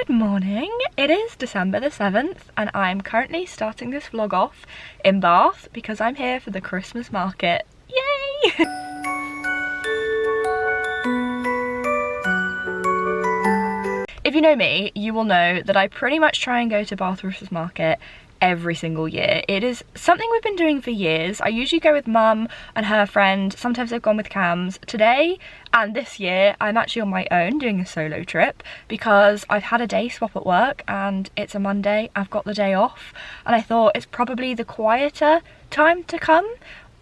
Good morning, it is December the 7th and I'm currently starting this vlog off in Bath because I'm here for the Christmas market. Yay! If you know me, you will know that I pretty much try and go to Bath Christmas market every single year. It is something we've been doing for years. I usually go with mum and her friend, sometimes I've gone with Cams. Today and this year I'm actually on my own doing a solo trip because I've had a day swap at work and it's a Monday, I've got the day off and I thought it's probably the quieter time to come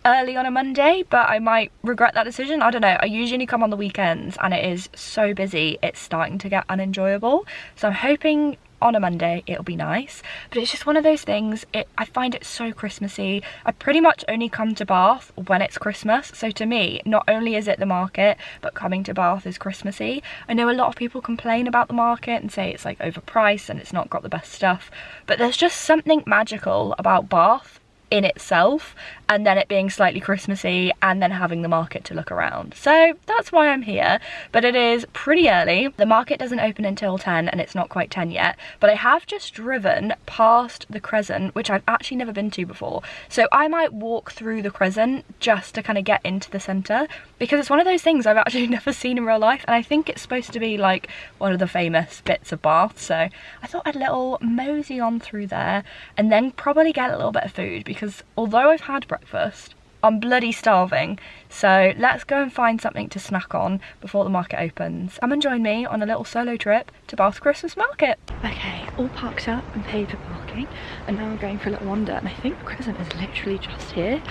early on a Monday, but I might regret that decision. I don't know. I usually come on the weekends and it is so busy it's starting to get unenjoyable, so I'm hoping on a Monday it'll be nice, but it's just one of those things. I find it so Christmassy. I pretty much only come to Bath when it's Christmas, so to me not only is it the market but coming to Bath is Christmassy. I know a lot of people complain about the market and say it's like overpriced and it's not got the best stuff, but there's just something magical about Bath in itself, and then it being slightly Christmassy and then having the market to look around. So that's why I'm here, but it is pretty early. The market doesn't open until 10 and it's not quite 10 yet, but I have just driven past the Crescent, which I've actually never been to before. So I might walk through the Crescent just to kind of get into the centre because it's one of those things I've actually never seen in real life and I think it's supposed to be like one of the famous bits of Bath. So I thought I'd little mosey on through there and then probably get a little bit of food because although I've had breakfast, I'm bloody starving. So let's go and find something to snack on before the market opens. Come and join me on a little solo trip to Bath Christmas market. Okay, all parked up and paid for parking, and now I'm going for a little wander, and I think the Crescent is literally just here.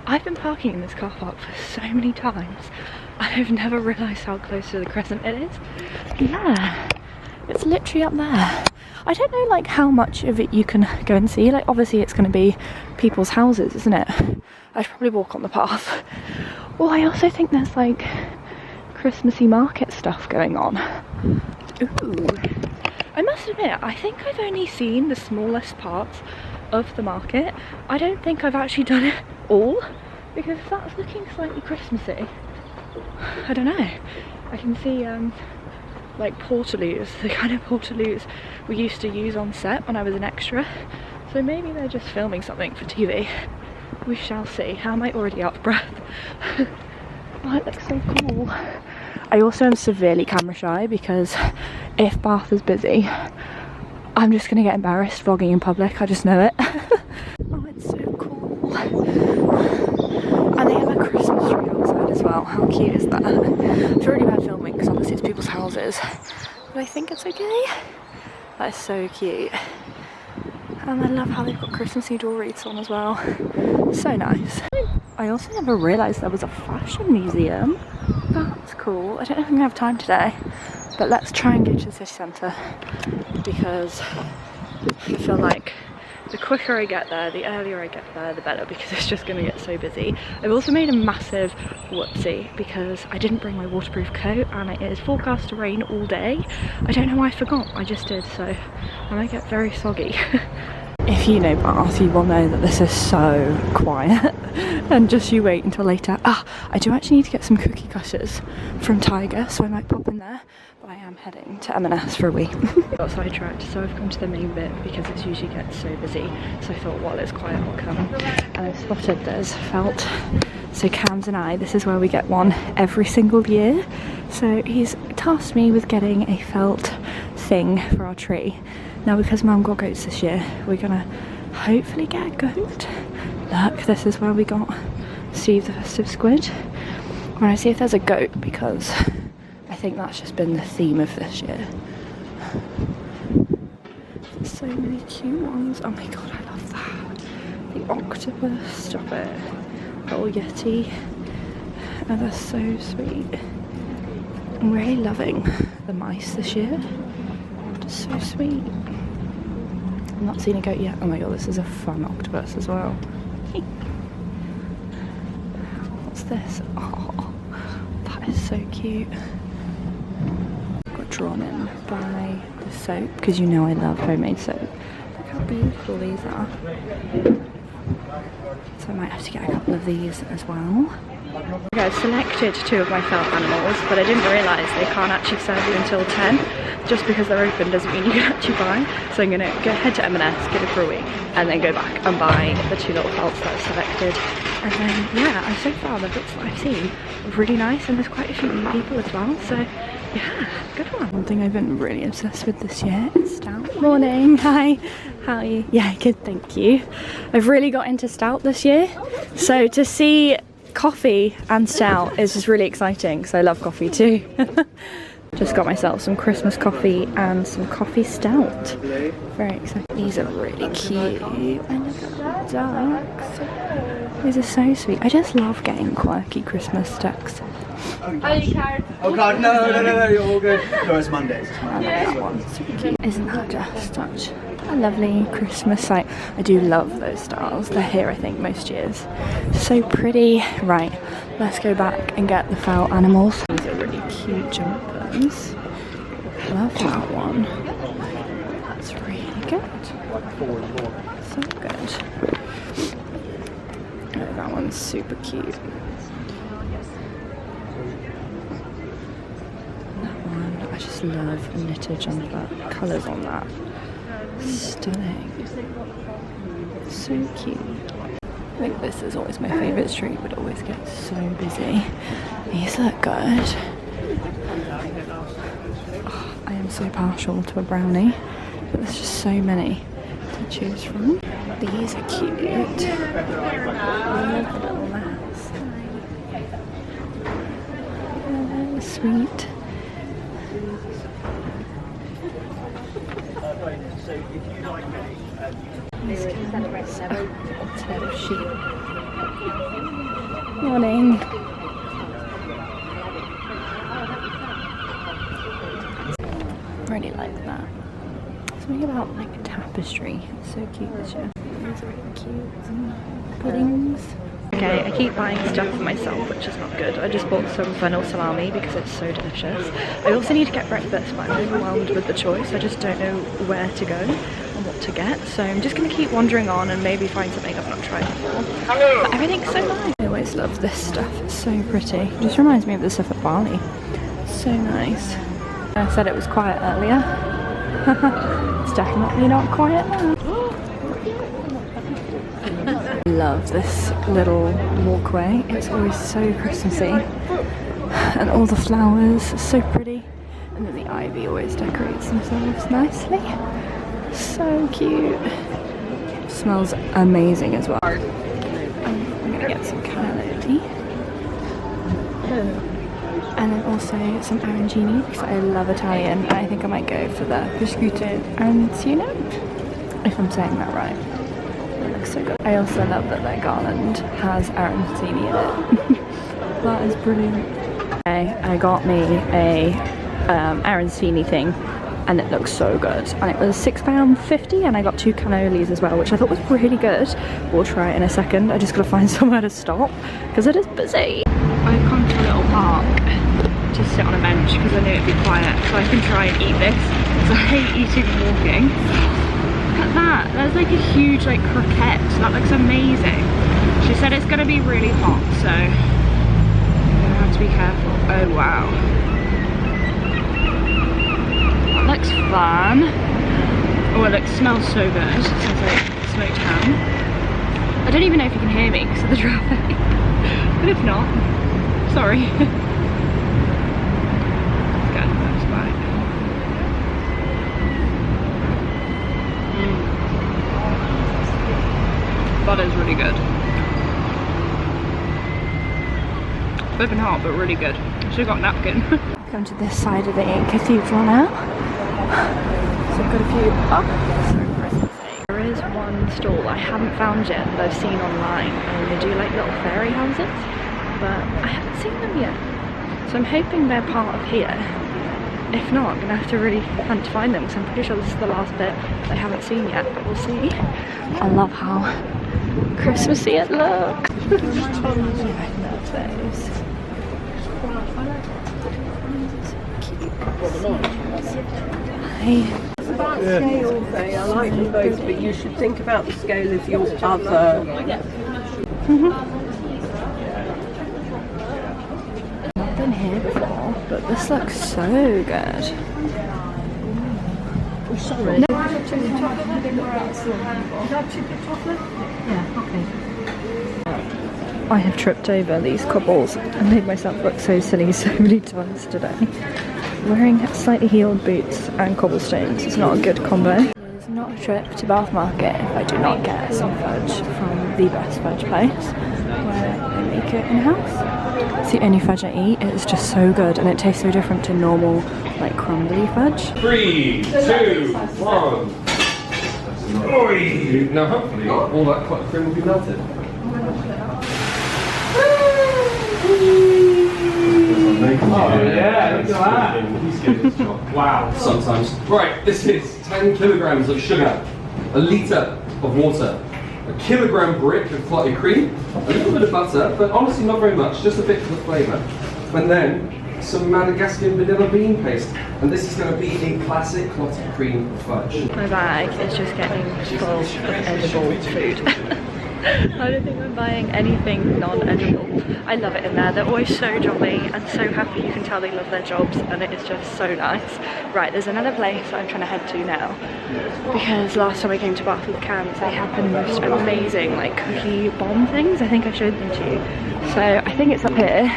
I've been parking in this car park for so many times, and I've never realised how close to the Crescent it is. Yeah, it's literally up there. I don't know like how much of it you can go and see. Like obviously it's going to be people's houses, isn't it? I'd probably walk on the path. Oh, I also think there's like Christmassy market stuff going on. Ooh. I must admit, I think I've only seen the smallest parts of the market. I don't think I've actually done it all because that's looking slightly Christmassy. I don't know. I can see like portaloos, the kind of portaloos we used to use on set when I was an extra. So maybe they're just filming something for TV. We shall see. How am I already out of breath? Oh, it looks so cool. I also am severely camera shy because if Bath is busy, I'm just going to get embarrassed vlogging in public. I just know it. Oh, it's so cool. And they have a Christmas tree outside as well. How cute is that? It's really bad filming because obviously it's people's houses, but I think it's okay. That is so cute. And I love how they've got Christmassy door wreaths on as well. So nice. I also never realised there was a fashion museum. That's cool. I don't know if I'm going to have time today, but let's try and go to the city centre because I feel like the quicker I get there, the earlier I get there, the better, because it's just going to get so busy. I've also made a massive whoopsie because I didn't bring my waterproof coat and it is forecast to rain all day. I don't know why I forgot, I just did, so I might get very soggy. If you know Bath, you will know that this is so quiet and just you wait until later. Ah, I do actually need to get some cookie cutters from Tiger, so I might pop in there, but I am heading to M&S for a wee. I got sidetracked, so I've come to the main bit because it usually gets so busy, so I thought while it's quiet I'll come. And I've spotted there's felt. So Cams and I, this is where we get one every single year. So he's tasked me with getting a felt thing for our tree. Now because Mum got goats this year, we're gonna hopefully get a goat. Look, this is where we got Steve the Festive Squid. We're gonna see if there's a goat because I think that's just been the theme of this year. There's so many cute ones. Oh my god, I love that. The octopus, stop it. Little Yeti. Oh, they're so sweet. I'm really loving the mice this year. Just so sweet. I've not seen a goat yet. Oh my god, this is a fun octopus as well. What's this? Oh, that is so cute. Got drawn in by the soap because you know I love homemade soap. Look how beautiful these are. So I might have to get a couple of these as well. Okay, I've selected 2 of my felt animals, but I didn't realise they can't actually serve you until 10. Just because they're open doesn't mean you can actually buy. So I'm gonna go head to M&S, get it for a week, and then go back and buy the 2 little felts that I've selected. And then, yeah, so far the bits that I've seen are really nice, and there's quite a few new people as well, so yeah, good one. One thing I've been really obsessed with this year is stout. Morning, hi, how are you? Yeah, good, thank you. I've really got into stout this year, so to see coffee and stout is just really exciting, because I love coffee too. Just got myself some Christmas coffee and some coffee stout. Very exciting. These are really cute. And look at the ducks. These are so sweet. I just love getting quirky Christmas ducks. Are you card? Oh God, no, you're all good. No, it's Mondays. I like that one. Super cute. Isn't that just such a lovely Christmas sight? I do love those stars. They're here, I think, most years. So pretty. Right, let's go back and get the felt animals. These are really cute jumpers. Love that one. That's really good. So good. Oh, that one's super cute. That one, I just love knitted jumper. Colours on that. Stunning. So cute. I think this is always my favourite street, but it always gets so busy. These look good. Oh, I am so partial to a brownie, but there's just so many to choose from. These are cute. I love the little mouse. Oh, sweet. Morning. Really like that. Something about like a tapestry. It's so cute this year. These are really cute. Puddings. Okay, I keep buying stuff for myself, which is not good. I just bought some fennel salami because it's so delicious. I also need to get breakfast, but I'm overwhelmed with the choice. I just don't know where to go and what to get. So I'm just going to keep wandering on and maybe find something I've not tried before. But everything's so nice. I always love this stuff. It's so pretty. It just reminds me of the stuff at Bali. So nice. I said it was quiet earlier. It's definitely not quiet now. I love this little walkway. It's always so Christmassy. And all the flowers are so pretty. And then the ivy always decorates themselves nicely. So cute. It smells amazing as well. I'm gonna get some cannellini. And then also some arancini because I love Italian. And I think I might go for the prosciutto arancino, if I'm saying that right. It looks so good. I also love that their garland has arancini in it. That is brilliant. Okay, I got me a arancini thing and it looks so good. And it was £6.50 and I got 2 cannolis as well, which I thought was really good. We'll try it in a second. I just gotta find somewhere to stop because it is busy. I've come to a little park to sit on a bench because I knew it'd be quiet so I can try and eat this because I hate eating and walking. Look at that, there's like a huge like croquette, that looks amazing. She said it's going to be really hot so I'm going to have to be careful. Oh wow. That looks fun. Oh, it smells so good. It smells like smoked ham. I don't even know if you can hear me because of the traffic. But if not, sorry. Good, that's right. Butter's really good. Flipping hot, but really good. I should have got a napkin. Come to this side of the cathedral now. So I've got a few. Oh, sorry, Christmas. There is one stall I haven't found yet that I've seen online, and they do like little fairy houses, but I haven't seen them yet. So I'm hoping they're part of here. If not, I'm gonna have to really hunt to find them because I'm pretty sure this is the last bit I haven't seen yet, but we'll see. I love how Christmassy it looks. I love those. Hi. It's about scale, though. I like them both, but you should think about the scale as your other. I've been here before, but this looks so good. Sorry. No. I have tripped over these cobbles and made myself look so silly so many times today. Wearing slightly heeled boots and cobblestones is not a good combo. It's not a trip to Bath Market if I do not get some fudge from the best fudge place where they make it in-house. It's the only fudge I eat. It is just so good and it tastes so different to normal like crumbly fudge. 3, 2, 1. Oi! Now hopefully all that cotton cream will be melted. Oh yeah, look at that! He's good at his job. Wow. Sometimes. Right, this is 10 kilograms of sugar, a litre of water, a kilogram brick of clotted cream, a little bit of butter, but honestly not very much, just a bit for the flavour, and then some Madagascan vanilla bean paste. And this is going to be a classic clotted cream fudge. My bag is just getting full of edible food. I don't think I'm buying anything non-edible. I love it in there. They're always so jolly and so happy. You can tell they love their jobs and it is just so nice. Right, there's another place I'm trying to head to now because last time I came to Bath with Cams they had the most amazing like cookie bomb things. I think I showed them to you. So I think it's up here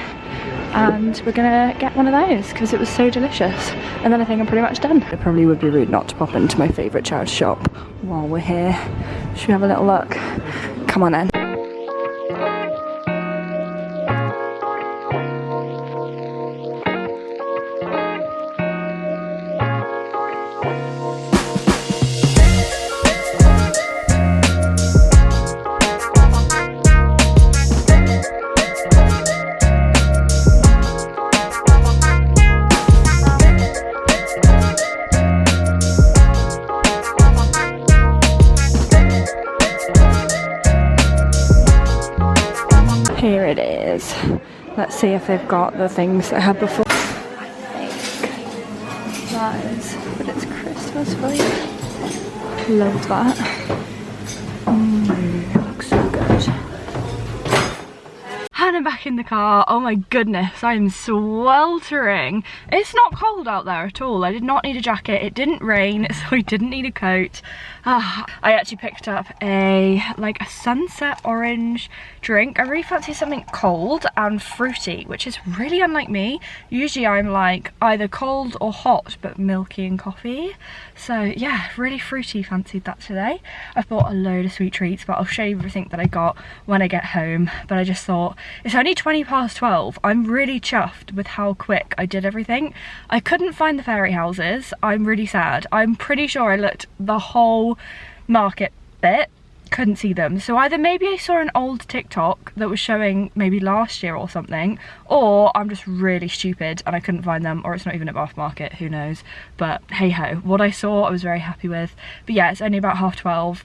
and we're gonna get one of those because it was so delicious. And then I think I'm pretty much done. It probably would be rude not to pop into my favourite charity shop while we're here. Should we have a little look? Come on then. Here it is. Let's see if they've got the things I had before. I think that is, but it's Christmas for you. Love that. Looks so good. And I'm back in the car. Oh my goodness, I am sweltering. It's not cold out there at all. I did not need a jacket. It didn't rain, so I didn't need a coat. I actually picked up a sunset orange drink. I really fancy something cold and fruity, which is really unlike me. Usually I'm like either cold or hot, but milky and coffee. So yeah, really fruity, fancied that today. I've bought a load of sweet treats, but I'll show you everything that I got when I get home. But I just thought, it's only 12:20. I'm really chuffed with how quick I did everything. I couldn't find the fairy houses. I'm really sad. I'm pretty sure I looked the whole market bit, couldn't see them. So either maybe I saw an old TikTok that was showing maybe last year or something, or I'm just really stupid and I couldn't find them, or it's not even at Bath Market, who knows. But hey ho, what I saw I was very happy with. But yeah, it's only about 12:30,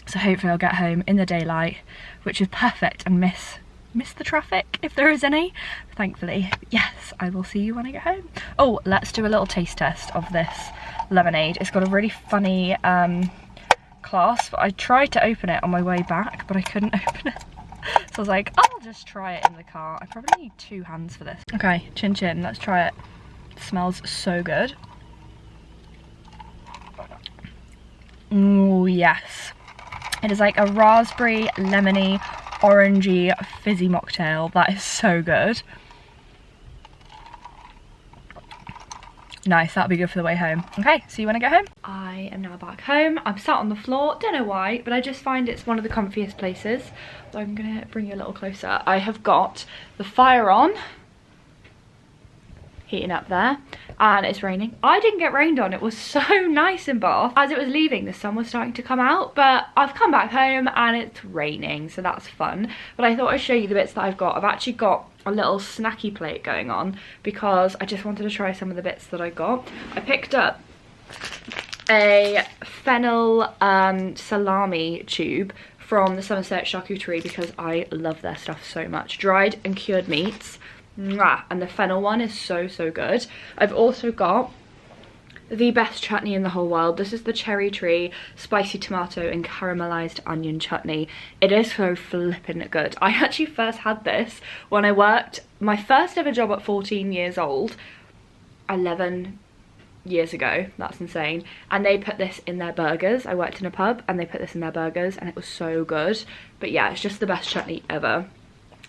so hopefully I'll get home in the daylight, which is perfect, and miss the traffic if there is any, thankfully. Yes, I will see you when I get home. Oh, let's do a little taste test of this lemonade. It's got a really funny clasp. I tried to open it on my way back, but I couldn't open it. So I was like, I'll just try it in the car. I probably need 2 hands for this. Okay, chin chin, let's try it. It smells so good. Oh yes. It is like a raspberry, lemony, orangey, fizzy mocktail. That is so good. Nice, that'll be good for the way home. Okay, see you when I get home. I am now back home. I'm sat on the floor, don't know why, but I just find it's one of the comfiest places. So I'm gonna bring you a little closer. I have got the fire on, heating up there, and it's raining. I didn't get rained on. It was so nice in Bath. As it was leaving, the sun was starting to come out, but I've come back home and it's raining, so that's fun. But I thought I'd show you the bits that I've got. I've actually got a little snacky plate going on because I just wanted to try some of the bits that I got. I picked up a fennel salami tube from the Somerset Charcuterie because I love their stuff so much. Dried and cured meats. Mwah. And the fennel one is so good. I've also got the best chutney in the whole world. This is the cherry tree spicy tomato and caramelized onion chutney. It is so flippin' good. I actually first had this when I worked my first ever job at 14 years old, 11 years ago. That's insane. And they put this in their burgers. I worked in a pub and they put this in their burgers and it was so good. But yeah, it's just the best chutney ever.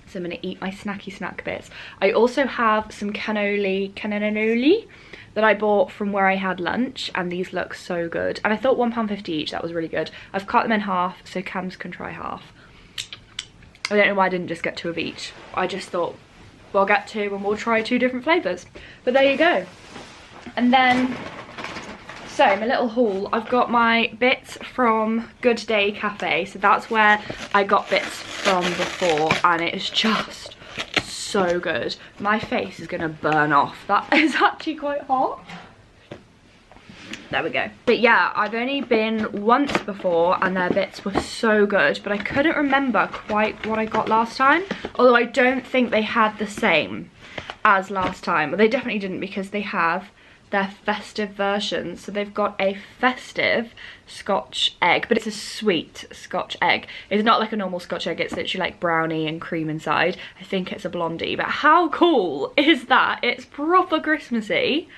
So I'm gonna eat my snack bits. I also have some cannoli that I bought from where I had lunch, and these look so good. And I thought £1.50 each, that was really good. I've cut them in half so Cams can try half. I don't know why I didn't just get 2 of each. I just thought we'll get 2 and we'll try 2 different flavours. But there you go. And then, so my little haul, I've got my bits from Good Day Cafe. So that's where I got bits from before, and it is just so good. My face is gonna burn off. That is actually quite hot. There we go. But yeah, I've only been once before and their bits were so good, but I couldn't remember quite what I got last time. Although I don't think they had the same as last time. But they definitely didn't, because they have their festive version. So they've got a festive Scotch egg, but it's a sweet Scotch egg. It's not like a normal Scotch egg, it's literally like brownie and cream inside. I think it's a blondie, but how cool is that? It's proper Christmassy.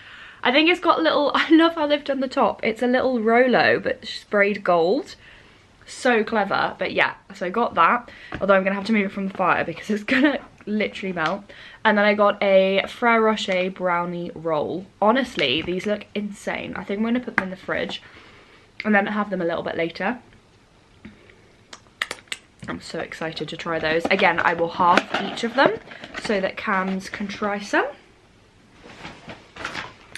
I think it's got little, I love how they've done the top. It's a little Rolo, but sprayed gold. So clever. But yeah, so I got that, although I'm gonna have to move it from the fire because it's gonna literally melt. And then I got a Frere Rocher brownie roll. Honestly, these look insane. I think I'm gonna put them in the fridge and then have them a little bit later. I'm so excited to try those. Again, I will half each of them so that Cams can try some.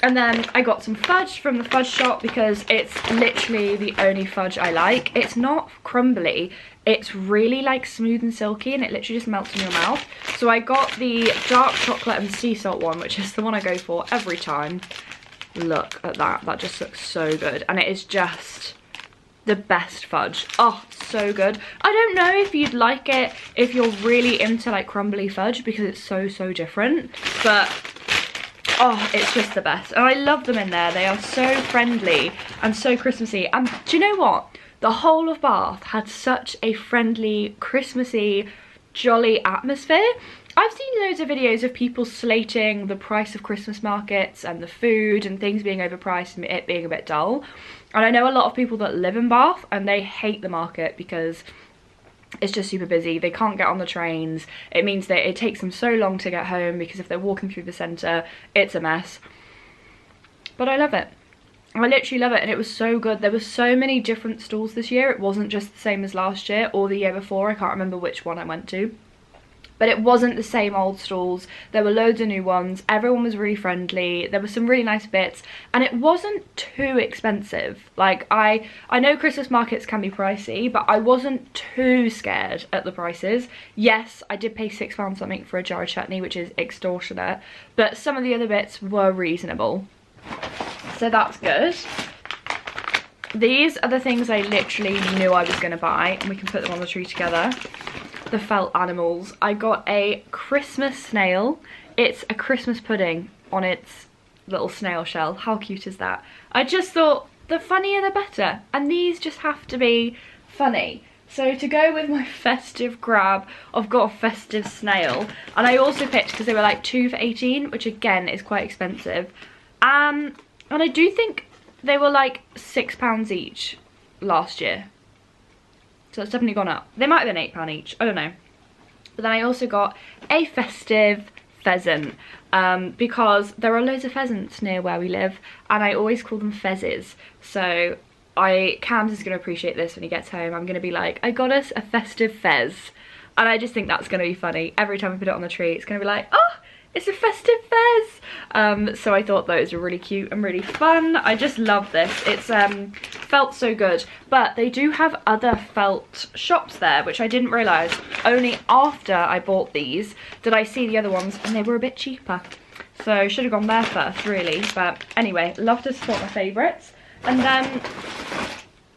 And then I got some fudge from the fudge shop because it's literally the only fudge I like. It's not crumbly, it's really like smooth and silky, and it literally just melts in your mouth. So I got the dark chocolate and sea salt one, which is the one I go for every time. Look at that, that just looks so good. And it is just the best fudge. Oh, so good. I don't know if you'd like it if you're really into like crumbly fudge, because it's so different, but oh, it's just the best. And I love them in there. They are so friendly and so Christmassy. And do you know what? The whole of Bath had such a friendly, Christmassy, jolly atmosphere. I've seen loads of videos of people slating the price of Christmas markets and the food and things being overpriced and it being a bit dull. And I know a lot of people that live in Bath and they hate the market because it's just super busy. They can't get on the trains. It means that it takes them so long to get home because if they're walking through the centre, it's a mess. But I love it. I literally love it, and it was so good. There were so many different stalls this year. It wasn't just the same as last year or the year before. I can't remember which one I went to. But it wasn't the same old stalls. There were loads of new ones. Everyone was really friendly. There were some really nice bits. And it wasn't too expensive. Like, I know Christmas markets can be pricey, but I wasn't too scared at the prices. Yes, I did pay £6 something for a jar of chutney, which is extortionate. But some of the other bits were reasonable. So that's good. These are the things I literally knew I was going to buy. And we can put them on the tree together. The felt animals. I got a Christmas snail. It's a Christmas pudding on its little snail shell. How cute is that? I just thought the funnier the better, and these just have to be funny. So to go with my festive grab, I've got a festive snail, and I also picked, because they were like 2 for 18, which again is quite expensive, and I do think they were like £6 each last year. So it's definitely gone up. They might have been £8 each, I don't know. But then I also got a festive pheasant because there are loads of pheasants near where we live and I always call them fezzes. So Cams is going to appreciate this when he gets home. I'm going to be like, I got us a festive fez. And I just think that's going to be funny. Every time we put it on the tree, it's going to be like, oh, it's a festive fez. So I thought those were really cute and really fun. I just love this. It's felt so good. But they do have other felt shops there, which I didn't realise. Only after I bought these did I see the other ones, and they were a bit cheaper. So I should have gone there first, really. But anyway, love to support my favourites. And then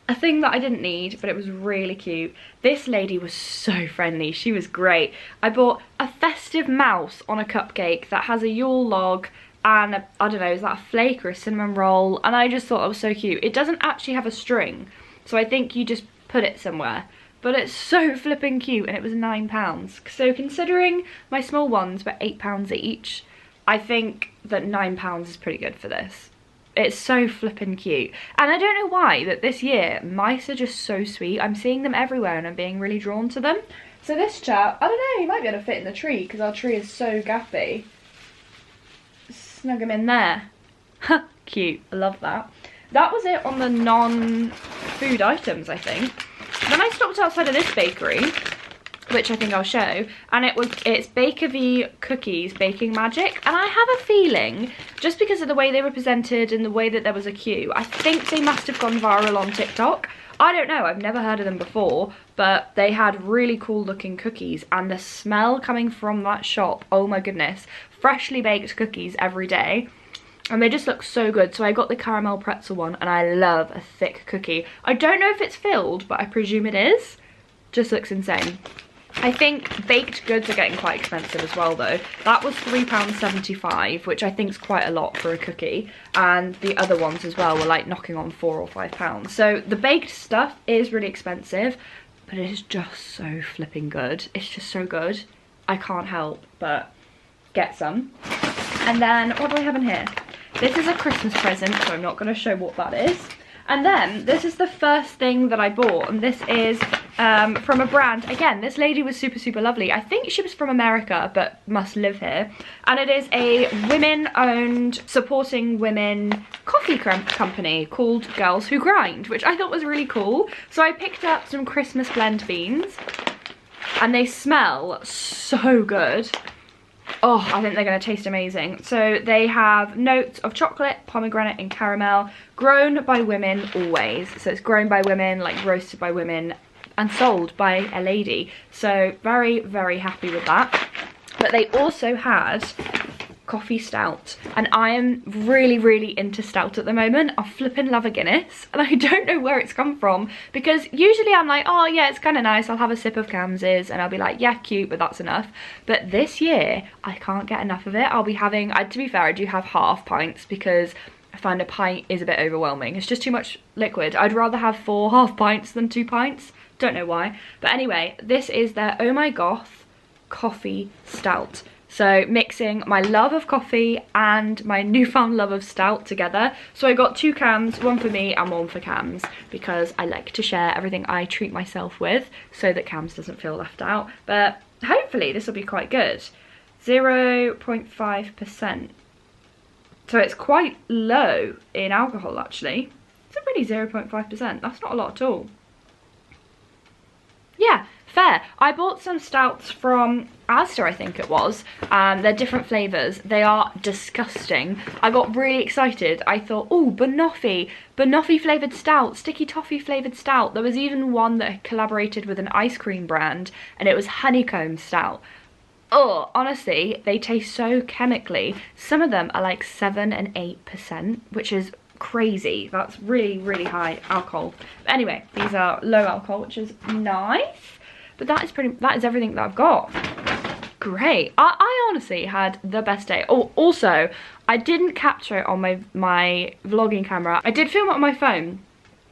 a thing that I didn't need, but it was really cute. This lady was so friendly. She was great. I bought a festive mouse on a cupcake that has a Yule log and I don't know, is that a flake or a cinnamon roll? And I just thought it was so cute. It doesn't actually have a string, so I think you just put it somewhere. But it's so flipping cute, and it was £9. So considering my small ones were £8 each, I think that £9 is pretty good for this. It's so flipping cute. And I don't know why, that this year, mice are just so sweet. I'm seeing them everywhere and I'm being really drawn to them. So this chap, I don't know, he might be able to fit in the tree because our tree is so gappy. Snug him in there. Cute, I love that. That was it on the non-food items, I think. Then I stopped outside of this bakery, which I think I'll show, and it's Bakervy Cookies Baking Magic, and I have a feeling, just because of the way they were presented and the way that there was a queue, I think they must have gone viral on TikTok. I don't know, I've never heard of them before, but they had really cool looking cookies, and the smell coming from that shop, oh my goodness, freshly baked cookies every day. And they just look so good. So I got the caramel pretzel one, and I love a thick cookie. I don't know if it's filled, but I presume it is. Just looks insane. I think baked goods are getting quite expensive as well though. That was £3.75, which I think is quite a lot for a cookie. And the other ones as well were like knocking on £4 or £5. So the baked stuff is really expensive, but it is just so flipping good. It's just so good. I can't help but get some. And then, what do I have in here? This is a Christmas present, so I'm not going to show what that is. And then, this is the first thing that I bought, and this is from a brand. Again, this lady was super, super lovely. I think she was from America, but must live here. And it is a women-owned, supporting women coffee company called Girls Who Grind, which I thought was really cool. So I picked up some Christmas blend beans, and they smell so good. Oh, I think they're going to taste amazing. So they have notes of chocolate, pomegranate and caramel, grown by women always. So it's grown by women, like roasted by women and sold by a lady. So very, very happy with that. But they also had coffee stout, and I am really, really into stout at the moment. I flippin' love a Guinness, and I don't know where it's come from, because usually I'm like, oh yeah, it's kind of nice, I'll have a sip of Cams's and I'll be like, yeah, cute, but that's enough. But this year I can't get enough of it. I'll be having, to be fair, I do have half pints because I find a pint is a bit overwhelming. It's just too much liquid. I'd rather have 4 half pints than 2 pints. Don't know why. But anyway, this is their Oh My Goth coffee stout. So mixing my love of coffee and my newfound love of stout together. So I got 2 cans, one for me and one for Cams, because I like to share everything I treat myself with so that Cams doesn't feel left out. But hopefully this will be quite good. 0.5%. So it's quite low in alcohol actually. It's a really 0.5%. That's not a lot at all. Yeah, fair. I bought some stouts from Asda, I think it was. They're different flavours. They are disgusting. I got really excited. I thought, oh, banoffee flavoured stout, sticky toffee flavoured stout. There was even one that collaborated with an ice cream brand, and it was honeycomb stout. Oh, honestly, they taste so chemically. Some of them are like 7 and 8%, which is crazy. That's really, really high alcohol. But anyway, these are low alcohol, which is nice. But that is everything that I've got. Great. I honestly had the best day. Oh, also, I didn't capture it on my vlogging camera. I did film it on my phone.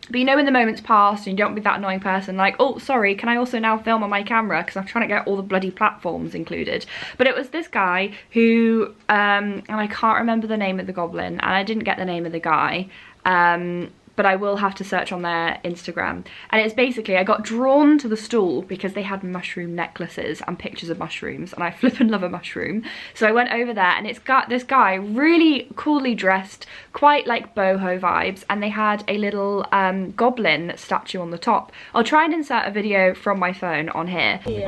But you know when the moment's passed and you don't be that annoying person like, oh, sorry, can I also now film on my camera? Because I'm trying to get all the bloody platforms included. But it was this guy who, and I can't remember the name of the goblin, and I didn't get the name of the guy, but I will have to search on their Instagram. And it's basically, I got drawn to the stall because they had mushroom necklaces and pictures of mushrooms, and I flippin' love a mushroom. So I went over there, and it's got this guy really coolly dressed, quite like boho vibes, and they had a little goblin statue on the top. I'll try and insert a video from my phone on here. He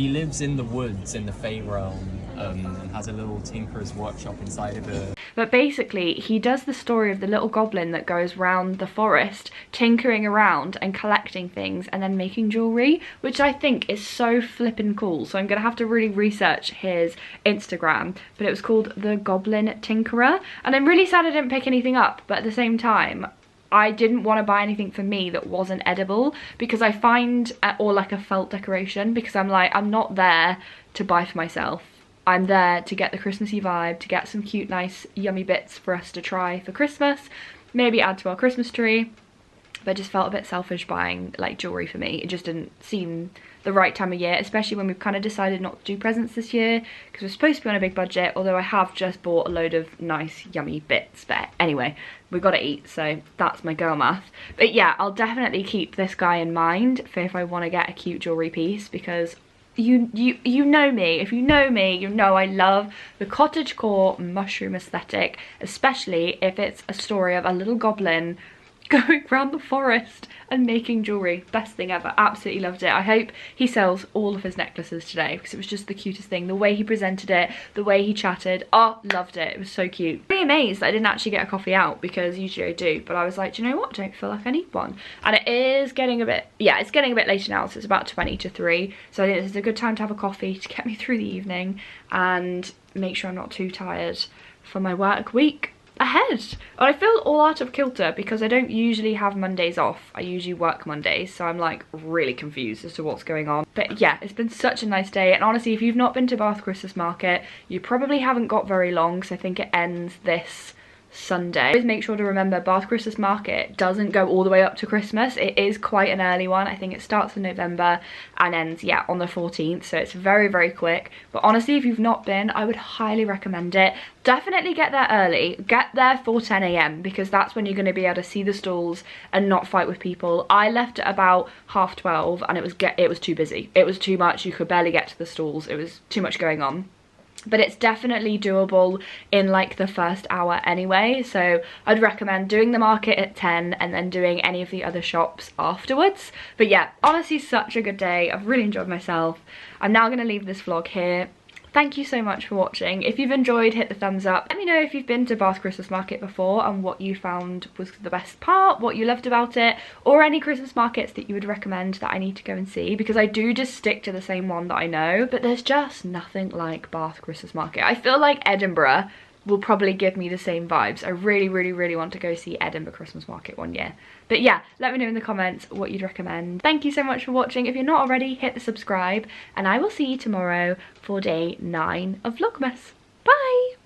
lives in the woods in the Fave realm. And has a little tinkerer's workshop inside of it. But basically, he does the story of the little goblin that goes round the forest, tinkering around and collecting things and then making jewellery, which I think is so flippin' cool. So I'm going to have to really research his Instagram. But it was called The Goblin Tinkerer. And I'm really sad I didn't pick anything up, but at the same time, I didn't want to buy anything for me that wasn't edible, because I find, or like a felt decoration, because I'm like, I'm not there to buy for myself. I'm there to get the Christmassy vibe, to get some cute, nice, yummy bits for us to try for Christmas, maybe add to our Christmas tree. But I just felt a bit selfish buying like jewellery for me. It just didn't seem the right time of year, especially when we've kind of decided not to do presents this year because we're supposed to be on a big budget, although I have just bought a load of nice yummy bits. But anyway, we've got to eat, so that's my girl math. But yeah, I'll definitely keep this guy in mind for if I want to get a cute jewellery piece, because you know me. If you know me, you know I love the cottagecore mushroom aesthetic, especially if it's a story of a little goblin going around the forest and making jewellery. Best thing ever. Absolutely loved it. I hope he sells all of his necklaces today because it was just the cutest thing. The way he presented it, the way he chatted. Oh, loved it. It was so cute. Really amazed that I didn't actually get a coffee out because usually I do, but I was like, do you know what? I don't feel like I need one. And it is getting a bit, yeah, it's getting a bit later now, so it's about 20 to 3. So I think this is a good time to have a coffee to get me through the evening and make sure I'm not too tired for my work week ahead. I feel all out of kilter because I don't usually have Mondays off. I usually work Mondays, so I'm like really confused as to what's going on. But yeah, it's been such a nice day, and honestly, if you've not been to Bath Christmas Market, you probably haven't got very long, because I think it ends this Sunday. Always make sure to remember Bath Christmas Market doesn't go all the way up to Christmas. It is quite an early one. I think it starts in November and ends, yeah, on the 14th, so it's very, very quick. But honestly, if you've not been, I would highly recommend it. Definitely get there early. Get there for 10 AM because that's when you're going to be able to see the stalls and not fight with people. I left at about 12:30 and it was too busy. It was too much. You could barely get to the stalls. It was too much going on. But it's definitely doable in like the first hour anyway, so I'd recommend doing the market at 10 and then doing any of the other shops afterwards. But yeah, honestly, such a good day. I've really enjoyed myself. I'm now going to leave this vlog here. Thank you so much for watching. If you've enjoyed, hit the thumbs up. Let me know if you've been to Bath Christmas Market before and what you found was the best part, what you loved about it, or any Christmas markets that you would recommend that I need to go and see, because I do just stick to the same one that I know, but there's just nothing like Bath Christmas Market. I feel like Edinburgh will probably give me the same vibes. I really, really, really want to go see Edinburgh Christmas Market one year. But yeah, let me know in the comments what you'd recommend. Thank you so much for watching. If you're not already, hit the subscribe, and I will see you tomorrow for day 9 of Vlogmas.